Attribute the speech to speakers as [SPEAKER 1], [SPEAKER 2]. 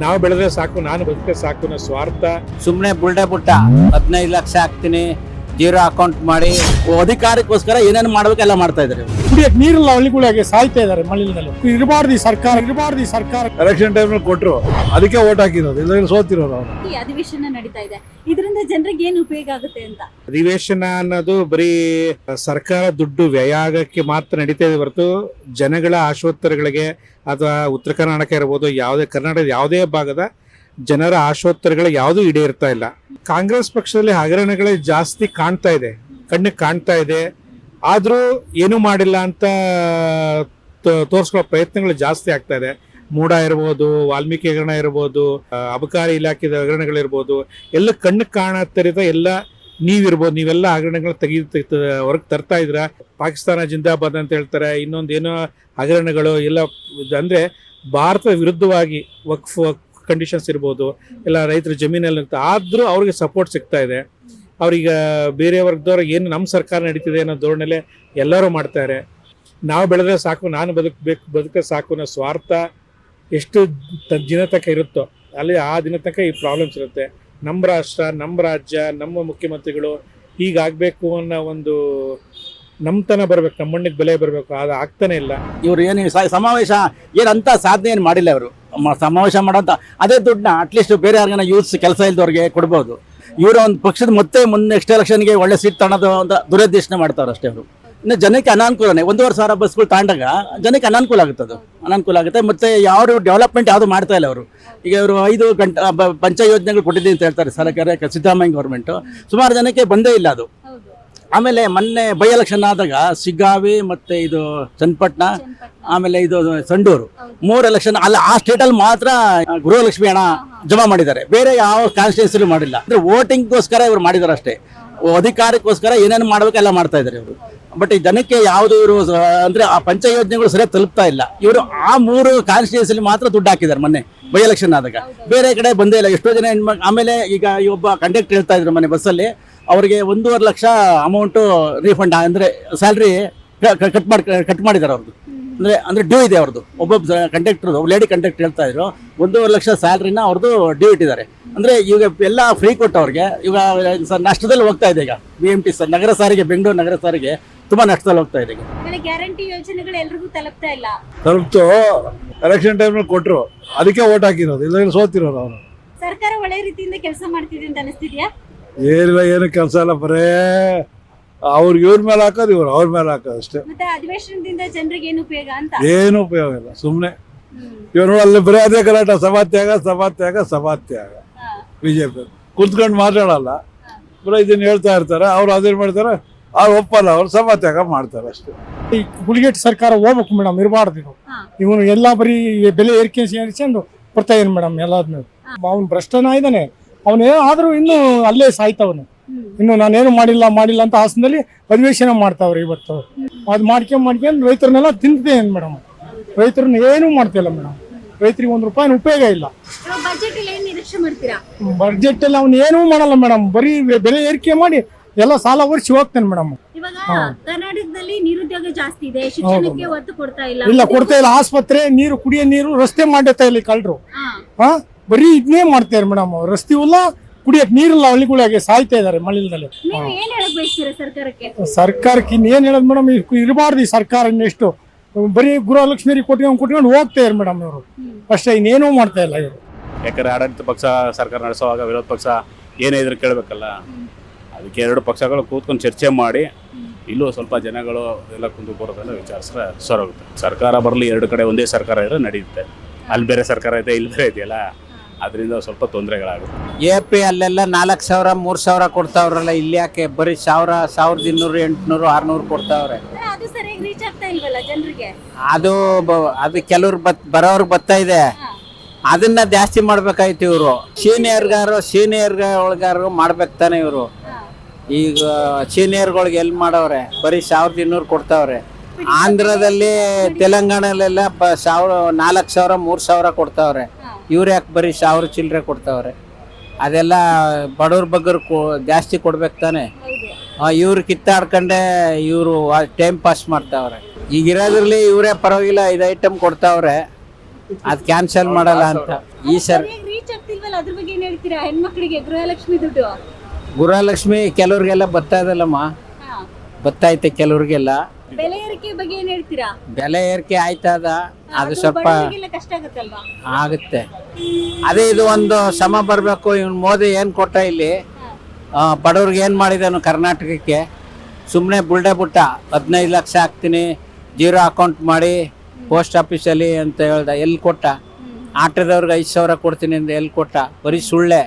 [SPEAKER 1] ನಾವು ಬೆಳೆದ್ರೆ ಸಾಕು, ನಾನು ಬದುಕಿದ್ರೆ ಸಾಕು ಅನ್ನೋ ಸ್ವಾರ್ಥ.
[SPEAKER 2] ಸುಮ್ಮನೆ ಬುಲ್ಡೆ ಬುಟ್ಟ 15 ಲಕ್ಷ ಹಾಕ್ತೀನಿ, ಜೀರೋ ಅಕೌಂಟ್ ಮಾಡಿ ಅಧಿಕಾರಕ್ಕೋಸ್ಕರ ಏನೇನು ಮಾಡ್ಬೇಕೆಲ್ಲ ಮಾಡ್ತಾ ಇದ್ದಾರೆ.
[SPEAKER 3] ಕುಡಿಯಕ್ಕೆ ನೀರಿಲ್ಲ, ಹಳ್ಳಿಗಳಿಗೆ ಸಾಯ್ತಾ ಇದ್ದಾರೆ ಮಳೆಯಲ್ಲಿ. ಇರಬಾರ್ದು ಈ ಸರ್ಕಾರ.
[SPEAKER 1] ಎಲೆಕ್ಷನ್ ಟೈಮ್ ಕೊಟ್ಟರು, ಅದಕ್ಕೆ ಓಟ್ ಹಾಕಿರೋದು, ಇಲ್ಲ ಸೋತಿರೋರು ಅವರು.
[SPEAKER 4] ಈ ಅಧಿವೇಶನ ನಡೀತಾ ಇದೆ, ಇದರಿಂದ ಜನರಿಗೆ ಏನು ಉಪಯೋಗ ಆಗುತ್ತೆ ಅಂತ?
[SPEAKER 1] ಅಧಿವೇಶನ ಅನ್ನೋದು ಬರೀ ಸರ್ಕಾರ ದುಡ್ಡು ವ್ಯಯ ಆಗಕ್ಕೆ ಮಾತ್ರ ನಡೀತಾ ಇದೆ ಹೊರತು ಜನಗಳ ಆಶೋತ್ತರಗಳಿಗೆ ಅಥವಾ ಉತ್ತರ ಕರ್ನಾಟಕ ಇರ್ಬೋದು, ಯಾವುದೇ ಕರ್ನಾಟಕದ ಯಾವುದೇ ಭಾಗದ ಜನರ ಆಶೋತ್ತರಗಳು ಯಾವುದೂ ಈಡೇರ್ತಾ ಇಲ್ಲ. ಕಾಂಗ್ರೆಸ್ ಪಕ್ಷದಲ್ಲಿ ಹಗರಣಗಳೇ ಜಾಸ್ತಿ ಕಾಣ್ತಾ ಇದೆ, ಕಣ್ಣಿಗೆ ಕಾಣ್ತಾ ಇದೆ. ಆದರೂ ಏನೂ ಮಾಡಿಲ್ಲ ಅಂತ ತೋರಿಸ್ಕೊಳ್ಳೋ ಪ್ರಯತ್ನಗಳು ಜಾಸ್ತಿ ಆಗ್ತಾ ಇದೆ. ಮೂಡ ಇರ್ಬೋದು, ವಾಲ್ಮೀಕಿ ಹಗರಣ ಇರ್ಬೋದು, ಅಬಕಾರಿ ಇಲಾಖೆದ ಹಗರಣಗಳಿರ್ಬೋದು, ಎಲ್ಲ ಕಣ್ಣಿಗೆ ಕಾಣತ್ತರಿದ ಎಲ್ಲ ನೀವೆಲ್ಲ ಹಗರಣಗಳು ಹೊರಗೆ ತರ್ತಾ ಇದ್ರ. ಪಾಕಿಸ್ತಾನ ಜಿಂದಾಬಾದ್ ಅಂತ ಹೇಳ್ತಾರೆ, ಇನ್ನೊಂದು ಏನೋ ಹಗರಣಗಳು ಎಲ್ಲ. ಅಂದ್ರೆ ಭಾರತದ ವಿರುದ್ಧವಾಗಿ ವಕ್ಫ್ ಕಂಡೀಷನ್ಸ್ ಇರ್ಬೋದು, ಎಲ್ಲ ರೈತರ ಜಮೀನಲ್ಲಿ ಆದ್ರೂ ಅವ್ರಿಗೆ ಸಪೋರ್ಟ್ ಸಿಗ್ತಾ ಇದೆ. ಅವ್ರೀಗ ಬೇರೆ ವರ್ಗದವ್ರಿಗೆ ಏನು ನಮ್ಮ ಸರ್ಕಾರ ನಡೀತಿದೆ ಅನ್ನೋ ಧೋರಣೆಲೆ ಎಲ್ಲರೂ ಮಾಡ್ತಾರೆ. ನಾವು ಬೆಳೆದ್ರೆ ಸಾಕು, ನಾನು ಬದುಕಿದ್ರೆ ಸಾಕು ಅನ್ನೋ ಸ್ವಾರ್ಥ ಎಷ್ಟು ದಿನ ತನಕ ಇರುತ್ತೋ ಅಲ್ಲಿ ಆ ದಿನ ತನಕ ಈ ಪ್ರಾಬ್ಲಮ್ಸ್ ಇರುತ್ತೆ. ನಮ್ಮ ರಾಷ್ಟ್ರ, ನಮ್ಮ ರಾಜ್ಯ, ನಮ್ಮ ಮುಖ್ಯಮಂತ್ರಿಗಳು ಹೀಗಾಗಬೇಕು ಅನ್ನೋ ಒಂದು ನಮ್ತನ ಬರ್ಬೇಕು, ನಮ್ಮ ಮಣ್ಣಿಗೆ ಬೆಲೆ ಬರಬೇಕು, ಅದು ಆಗ್ತಾನೆ ಇಲ್ಲ.
[SPEAKER 2] ಇವ್ರು ಏನು ಸಮಾವೇಶ ಏನಂತ ಸಾಧನೆ ಏನು ಮಾಡಿಲ್ಲ. ಅವರು ಸಮಾವೇಶ ಮಾಡೋಂಥ ಅದೇ ದುಡ್ಡನ್ನ ಅಟ್ಲೀಸ್ಟ್ ಬೇರೆ ಯಾರಿಗಾನ ಯೂಸ್ ಕೆಲಸ ಇಲ್ದವ್ರಿಗೆ ಕೊಡ್ಬೋದು. ಇವರು ಒಂದು ಪಕ್ಷದ ಮತ್ತೆ ನೆಕ್ಸ್ಟ್ ಎಲೆಕ್ಷನ್ಗೆ ಒಳ್ಳೆ ಸೀಟ್ ತಗೊಳ್ಳೋದು ಅಂತ ದುರುದ್ದೇಶನ ಮಾಡ್ತಾರೆ ಅಷ್ಟೇ. ಅವರು ಇನ್ನು ಜನಕ್ಕೆ ಅನಾನುಕೂಲನೇ. 1,500 ಬಸ್ಗಳು ತಗೊಂಡಾಗ ಜನಕ್ಕೆ ಅನಾನುಕೂಲ ಆಗುತ್ತೆ. ಮತ್ತೆ ಯಾವ ಡೆವಲಪ್ಮೆಂಟ್ ಯಾವುದು ಮಾಡ್ತಾ ಇಲ್ಲ ಅವರು. ಈಗ ಅವರು 5 ಗಂಟೆ ಪಂಚ ಯೋಜನೆಗಳು ಕೊಟ್ಟಿದ್ದೀನಿ ಅಂತ ಹೇಳ್ತಾರೆ ಸರ್ಕಾರ, ಸಿದ್ದರಾಮಯ್ಯ ಗೌರ್ಮೆಂಟು. ಸುಮಾರು ಜನಕ್ಕೆ ಬಂದೇ ಇಲ್ಲ ಅದು. ಆಮೇಲೆ ಮೊನ್ನೆ ಬೈ ಎಲೆಕ್ಷನ್ ಆದಾಗ ಸಿಗ್ಗಾವಿ ಮತ್ತೆ ಇದು ಚನ್ನಪಟ್ಟಣ, ಆಮೇಲೆ ಇದು ಸಂಡೂರು 3 ಎಲೆಕ್ಷನ್ ಅಲ್ಲ, ಆ ಸ್ಟೇಟಲ್ಲಿ ಮಾತ್ರ ಗೃಹಲಕ್ಷ್ಮಿ ಹಣ ಜಮಾ ಮಾಡಿದ್ದಾರೆ. ಬೇರೆ ಯಾವ ಕಾನ್ಸ್ಟಿಟ್ಯೂನ್ಸಿಲೂ ಮಾಡಿಲ್ಲ. ಅಂದ್ರೆ ವೋಟಿಂಗ್ಗೋಸ್ಕರ ಇವ್ರು ಮಾಡಿದಾರೆ ಅಷ್ಟೇ. ಅಧಿಕಾರಕ್ಕೋಸ್ಕರ ಏನೇನು ಮಾಡ್ಬೇಕೆಲ್ಲ ಮಾಡ್ತಾ ಇದ್ದಾರೆ ಇವರು. ಬಟ್ ಈ ಜನಕ್ಕೆ ಯಾವುದು ಇವರು ಅಂದ್ರೆ ಆ ಪಂಚ ಯೋಜನೆಗಳು ಸರಿಯಾಗಿ ತಲುಪ್ತಾ ಇಲ್ಲ. ಇವರು ಆ 3 ಕಾನ್ಸ್ಟಿಟ್ಯೂನ್ಸಿಲಿ ಮಾತ್ರ ದುಡ್ಡು ಹಾಕಿದ್ದಾರೆ ಮೊನ್ನೆ ಬೈ ಎಲೆಕ್ಷನ್ ಆದಾಗ. ಬೇರೆ ಕಡೆ ಬಂದೇ ಇಲ್ಲ. ಎಷ್ಟೋ ಜನ ಆಮೇಲೆ ಈಗ ಒಬ್ಬ ಕಂಡಕ್ಟರ್ ಹೇಳ್ತಾ ಇದ್ರು ಮೊನ್ನೆ ಬಸ್ಸಲ್ಲಿ, ಅವರಿಗೆ 1.5 ಲಕ್ಷ ಅಮೌಂಟು ರೀಫಂಡ್ ಅಂದರೆ ಸ್ಯಾಲ್ರಿ ಕಟ್ ಮಾಡಿದ್ದಾರೆ ಅವ್ರದ್ದು. ಅಂದರೆ ಡ್ಯೂ ಇದೆ ಅವ್ರದ್ದು. ಒಬ್ಬೊಬ್ಬ ಕಂಡಕ್ಟರ್ದು, ಲೇಡಿ ಕಂಡಕ್ಟರ್ ಹೇಳ್ತಾ ಇದ್ರು 1.5 ಲಕ್ಷ ಸ್ಯಾಲ್ರಿನ ಅವ್ರದ್ದು ಡ್ಯೂ ಇಟ್ಟಿದ್ದಾರೆ. ಅಂದರೆ ಈಗ ಎಲ್ಲ ಫ್ರೀ ಕೊಟ್ಟು ಅವ್ರಿಗೆ ಈಗ ನಷ್ಟದಲ್ಲಿ ಹೋಗ್ತಾ ಇದೆ. ಈಗ BMT ನಗರ ಸಾರಿಗೆ, ಬೆಂಗಳೂರು ನಗರ ಸಾರಿಗೆ ತುಂಬಾ ನಷ್ಟದಲ್ಲಿ ಹೋಗ್ತಾ ಇದೆ.
[SPEAKER 4] ಗ್ಯಾರಂಟಿ ಯೋಜನೆಗಳು ಎಲ್ರಿಗೂ ತಲುಪ್ತಾ ಇಲ್ಲ.
[SPEAKER 1] ತಲುಪ್ತು, ಎಲೆಕ್ಷನ್ ಟೈಮ್ ಕೊಟ್ಟರು, ಅದಕ್ಕೆ ಓಟ್ ಹಾಕಿರೋದು, ಇಲ್ಲ ಸೋತಿರೋರು ಅವರು.
[SPEAKER 4] ಸರ್ಕಾರ ಒಳ್ಳೆ ರೀತಿಯಿಂದ ಕೆಲಸ ಮಾಡ್ತಿದೆ ಅಂತ ಅನಿಸ್ತಿದ್ಯಾ?
[SPEAKER 1] ಏನಿಲ್ಲ, ಏನು ಕೆಲಸ ಇಲ್ಲ, ಬರೇ ಅವ್ರಿಗೆ ಇವ್ರ ಮೇಲೆ ಹಾಕೋದು, ಇವ್ರು ಅವ್ರ ಮೇಲೆ ಹಾಕೋದು ಅಷ್ಟೇ.
[SPEAKER 4] ಮತ್ತೆ ಅಧಿವೇಶನದಿಂದ ಜನರಿಗೆ ಏನು ಉಪಯೋಗ ಅಂತ?
[SPEAKER 1] ಏನು ಉಪಯೋಗ ಇಲ್ಲ, ಸುಮ್ಮನೆ ಇವ್ರು ಅಲ್ಲಿ ಬರೀ ಅದೇ ಗಲಾಟ, ಸಭಾತ್ಯಾಗ. ಬಿಜೆಪಿ ಕುತ್ಕೊಂಡು ಮಾತಾಡಲ್ಲ, ಬರೀ ಇದನ್ನ ಹೇಳ್ತಾ ಇರ್ತಾರೆ. ಅವ್ರು ಅದೇನು ಮಾಡ್ತಾರೆ, ಅವ್ರು ಒಪ್ಪಲ್ಲ, ಅವ್ರು ಸಭಾತ್ಯಾಗ ಮಾಡ್ತಾರೆ ಅಷ್ಟೇ.
[SPEAKER 3] ಈ ಹುಲಿಗೇಟ್ ಸರ್ಕಾರ ಹೋಗ್ಬೇಕು ಮೇಡಮ್, ಇರಬಾರ್ದು ಇವನು ಎಲ್ಲ ಬರೀ ಬೆಲೆ ಏರಿಕೆ ಬರ್ತಾ ಏನು ಮೇಡಮ್ ಎಲ್ಲಾದ್ಮೇಲೆ. ಅವ್ನು ಭ್ರಷ್ಟನ ಇದ್ದಾನೆ, ಅವನೇ ಆದ್ರೂ ಇನ್ನು ಅಲ್ಲೇ ಸಾಯ್ತವನು. ಇನ್ನು ನಾನೇನು ಮಾಡಿಲ್ಲ ಅಂತ ಹಾಸನದಲ್ಲಿ ಅಧಿವೇಶನ ಮಾಡ್ತಾವ್ರೆ ಇವತ್ತು. ಅದು ಮಾಡ್ಕೊಂಡು ರೈತರನ್ನೆಲ್ಲ ತಿಂತೇನು ಮೇಡಮ್. ರೈತರನ್ನ ಏನೂ ಮಾಡ್ತಿಲ್ಲ ಮೇಡಮ್. ರೈತರಿಗೆ 1 ರೂಪಾಯಿ ಉಪಯೋಗ ಇಲ್ಲ. ಬಜೆಟ್ ಅಲ್ಲಿ ಅವ್ನು ಏನೂ ಮಾಡಲ್ಲ ಮೇಡಮ್, ಬರೀ ಬೆಲೆ ಏರಿಕೆ ಮಾಡಿ ಎಲ್ಲ ಸಾಲ ಒರೆಸಿ ಹೋಗ್ತಾನೆ ಮೇಡಮ್.
[SPEAKER 4] ಕರ್ನಾಟಕದಲ್ಲಿ ನಿರುದ್ಯೋಗ ಜಾಸ್ತಿ ಇದೆ, ಶಿಕ್ಷಣಕ್ಕೆ ಒತ್ತು ಕೊಡ್ತಾ
[SPEAKER 3] ಇಲ್ಲ. ಆಸ್ಪತ್ರೆ, ನೀರು, ಕುಡಿಯೋ ನೀರು, ರಸ್ತೆ ಮಾಡ್ತಾ ಇಲ್ಲ ಕಳ್ರು. ಬರೀ ಇದನ್ನೇ ಮಾಡ್ತಾರೆ ಮೇಡಮ್. ರಸ್ತೆ ಇಲ್ಲ, ಕುಡಿಯಕ್ಕೆ ನೀರಿಲ್ಲ, ಹಳ್ಳಿಗಳಿಗೆ ಸಾಯ್ತಾ ಇದಾರೆ ಮಳೆಯಲ್ಲಿ. ಸರ್ಕಾರಕ್ಕೆ ಇನ್ನೇನ್ ಹೇಳೋದು ಮೇಡಮ್, ಇರಬಾರ್ದು ಈ ಸರ್ಕಾರ. ಇನ್ನೆಷ್ಟು ಬರೀ ಗೃಹಲಕ್ಷ್ಮಿ ಕೊಟ್ಕೊಂಡು ಹೋಗ್ತಾ ಇದ್ದಾರೆ ಮೇಡಮ್ ಇವರು ಅಷ್ಟೇ, ಇನ್ನೇನೂ ಮಾಡ್ತಾ ಇಲ್ಲ ಇವರು.
[SPEAKER 5] ಯಾಕಂದ್ರೆ ಆಡಳಿತ ಪಕ್ಷ ಸರ್ಕಾರ ನಡೆಸುವಾಗ ವಿರೋಧ ಪಕ್ಷ ಏನೇ ಇದ್ರು ಕೇಳಬೇಕಲ್ಲ. ಅದಕ್ಕೆ 2 ಪಕ್ಷಗಳು ಕೂತ್ಕೊಂಡು ಚರ್ಚೆ ಮಾಡಿ ಇಲ್ಲೂ ಸ್ವಲ್ಪ ಜನಗಳು ಎಲ್ಲ ಕುಂದು ಬರೋದೆಲ್ಲ ವಿಚಾರಿಸಿದ್ರೆ ಸರೋಗುತ್ತೆ. ಸರ್ಕಾರ ಬರಲಿ, 2 ಕಡೆ ಒಂದೇ ಸರ್ಕಾರ ಇದ್ರೆ ನಡೆಯುತ್ತೆ. ಅಲ್ಲಿ ಬೇರೆ ಸರ್ಕಾರ ಇದೆ, ಇಲ್ಲಿ ಬೇರೆ ಇದೆಯಲ್ಲ, ಅದರಿಂದ ಸ್ವಲ್ಪ ತೊಂದರೆಗಳಾಗುತ್ತೆ.
[SPEAKER 2] AP ಅಲ್ಲೆಲ್ಲ 4,000 3,000 ಕೊಡ್ತಾವ್ರಲ್ಲ, ಇಲ್ಲಿ ಯಾಕೆ ಬರೀ 1,000 1,200 800 600 ಕೊಡ್ತಾವ್ರೆ? ಅದು ಕೆಲವ್ರು ಬರೋರ್ಗೆ ಬರ್ತಾ ಇದೆ. ಅದನ್ನ ಜಾಸ್ತಿ ಮಾಡ್ಬೇಕಾಯ್ತು ಇವರು. ಸೀನಿಯರ್ಗಳು ಮಾಡ್ಬೇಕು ತಾನೆ ಇವರು. ಈಗ ಸೀನಿಯರ್ಗಳಿಗೆ ಎಲ್ಲಿ ಮಾಡವ್ರೆ, ಬರೀ 1,200 ಕೊಡ್ತಾವ್ರೆ. ಆಂಧ್ರದಲ್ಲಿ, ತೆಲಂಗಾಣಲೆಲ್ಲ 4,000 3,000 ಕೊಡ್ತಾವ್ರೆ. ಇವ್ರು ಯಾಕೆ ಬರೀ 1,000 ಚಿಲ್ಲರೆ ಕೊಡ್ತಾವ್ರೆ? ಅದೆಲ್ಲ ಬಡವ್ರ ಬಗ್ಗರು ಜಾಸ್ತಿ ಕೊಡ್ಬೇಕು ತಾನೆ. ಇವ್ರು ಕಿತ್ತಾಡ್ಕೊಂಡೆ ಇವರು ಟೈಮ್ ಪಾಸ್ ಮಾಡ್ತಾವ್ರೆ. ಈಗ ಇರೋದ್ರಲ್ಲಿ ಇವರೇ ಪರವಾಗಿಲ್ಲ 5 ಐಟಮ್ ಕೊಡ್ತಾವ್ರೆ.
[SPEAKER 6] ಅದು ಕ್ಯಾನ್ಸಲ್ ಮಾಡಲ್ಲ ಅಂತ ಈ ಸರ್
[SPEAKER 4] ರೀಚ್ ಆಗ್ತಿಲ್ವಲ್ಲ, ಅದ್ರ ಬಗ್ಗೆ ಏನ್ ಹೇಳ್ತೀರಾ? ಹೆಣ್ಮಕ್ಳಿಗೆ ಗೃಹಲಕ್ಷ್ಮಿ ದುಡ್ಡು
[SPEAKER 6] ಗೃಹಲಕ್ಷ್ಮಿ ಕೆಲವ್ರಿಗೆಲ್ಲ ಬರ್ತಾ ಇದಲ್ಲಮ್ಮ,
[SPEAKER 4] ಹಾ.
[SPEAKER 6] ಬತ್ತೈತೆ ಕೆಲವ್ರಿಗೆಲ್ಲ.
[SPEAKER 4] ಬೆಲೆ ಏರಿಕೆ ಬಗ್ಗೆ ಏನ್ ಹೇಳ್ತೀರಾ?
[SPEAKER 6] ಬೆಲೆ ಏರಿಕೆ ಆಯ್ತದ, ಅದು ಸ್ವಲ್ಪ
[SPEAKER 4] ಬಡವರಿಗೆಲ್ಲ ಕಷ್ಟ ಆಗುತ್ತಲ್ವಾ?
[SPEAKER 6] ಆಗುತ್ತೆ. ಅದೇ ಇದು ಒಂದು ಸಮ ಬರಬೇಕು. ಇವ್ನು ಮೋದಿ ಏನು ಕೊಟ್ಟ ಇಲ್ಲಿ ಬಡವ್ರಿಗೆ ಏನು ಮಾಡಿದನು ಕರ್ನಾಟಕಕ್ಕೆ? ಸುಮ್ಮನೆ ಬುಲ್ಡೆ ಬುಟ್ಟ 15 ಲಕ್ಷ ಹಾಕ್ತೀನಿ, 0 ಅಕೌಂಟ್ ಮಾಡಿ ಪೋಸ್ಟ್ ಆಫೀಸಲ್ಲಿ ಅಂತ ಹೇಳ್ದ. ಎಲ್ಲಿ ಕೊಟ್ಟ? ಆಟೋದವ್ರಿಗೆ 5,000 ಕೊಡ್ತೀನಿ ಅಂತ ಎಲ್ಲಿ ಕೊಟ್ಟ? ಬರೀ ಸುಳ್ಳೆ.